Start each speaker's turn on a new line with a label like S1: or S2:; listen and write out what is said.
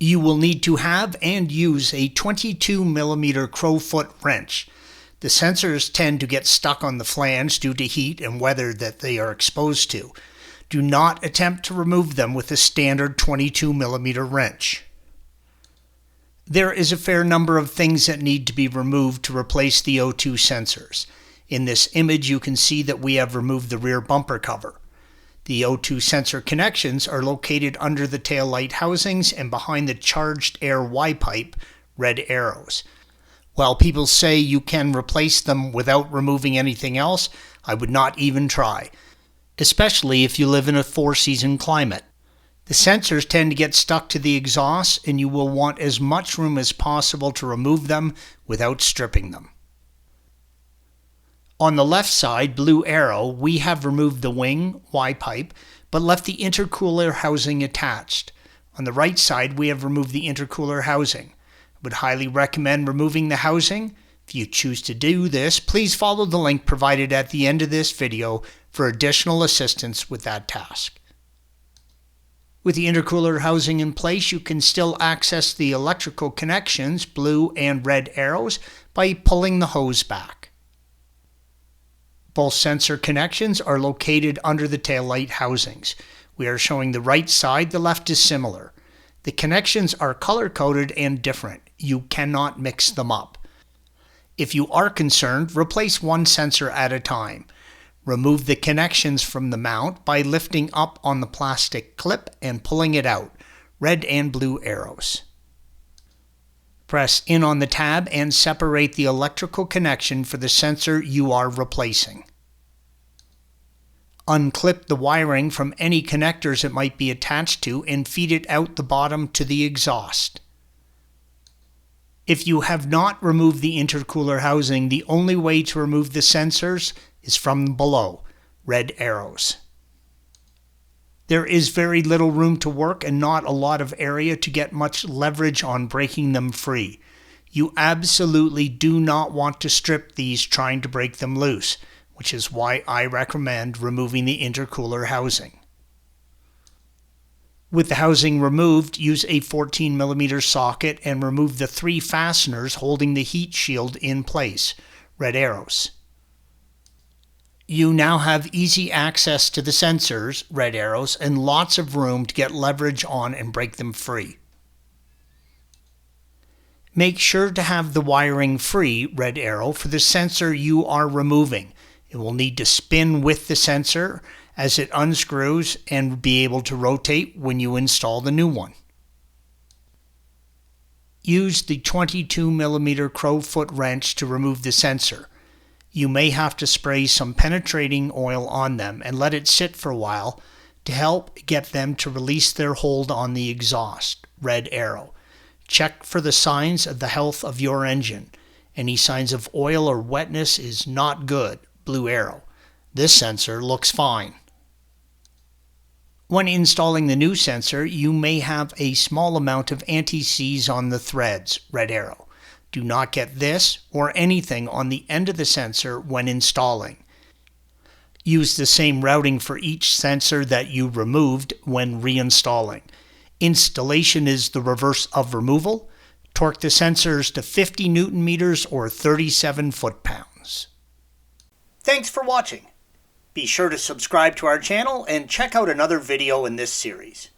S1: You will need to have and use a 22mm Crowfoot wrench. The sensors tend to get stuck on the flange due to heat and weather that they are exposed to. Do not attempt to remove them with a standard 22mm wrench. There is a fair number of things that need to be removed to replace the O2 sensors. In this image you can see that we have removed the rear bumper cover. The O2 sensor connections are located under the taillight housings and behind the charged air Y-pipe, red arrows. While people say you can replace them without removing anything else, I would not even try, especially if you live in a four-season climate. The sensors tend to get stuck to the exhaust and you will want as much room as possible to remove them without stripping them. On the left side, blue arrow, we have removed the wing, Y-pipe, but left the intercooler housing attached. On the right side, we have removed the intercooler housing. I would highly recommend removing the housing. If you choose to do this, please follow the link provided at the end of this video for additional assistance with that task. With the intercooler housing in place, you can still access the electrical connections, blue and red arrows, by pulling the hose back. Both sensor connections are located under the taillight housings. We are showing the right side, the left is similar. The connections are color-coded and different. You cannot mix them up. If you are concerned, replace one sensor at a time. Remove the connections from the mount by lifting up on the plastic clip and pulling it out, red and blue arrows. Press in on the tab and separate the electrical connection for the sensor you are replacing. Unclip the wiring from any connectors it might be attached to and feed it out the bottom to the exhaust. If you have not removed the intercooler housing, the only way to remove the sensors is from below, red arrows. There is very little room to work and not a lot of area to get much leverage on breaking them free. You absolutely do not want to strip these trying to break them loose, which is why I recommend removing the intercooler housing. With the housing removed, use a 14mm socket and remove the 3 fasteners holding the heat shield in place, red arrows. You now have easy access to the sensors, red arrows, and lots of room to get leverage on and break them free. Make sure to have the wiring free, red arrow, for the sensor you are removing. It will need to spin with the sensor as it unscrews and be able to rotate when you install the new one. Use the 22mm Crowfoot wrench to remove the sensor. You may have to spray some penetrating oil on them and let it sit for a while to help get them to release their hold on the exhaust, red arrow. Check for the signs of the health of your engine. Any signs of oil or wetness is not good, blue arrow. This sensor looks fine. When installing the new sensor, you may have a small amount of anti-seize on the threads, red arrow. Do not get this or anything on the end of the sensor when installing. Use the same routing for each sensor that you removed when reinstalling. Installation is the reverse of removal. Torque the sensors to 50 Nm or 37 foot-pounds. Thanks for watching. Be sure to subscribe to our channel and check out another video in this series.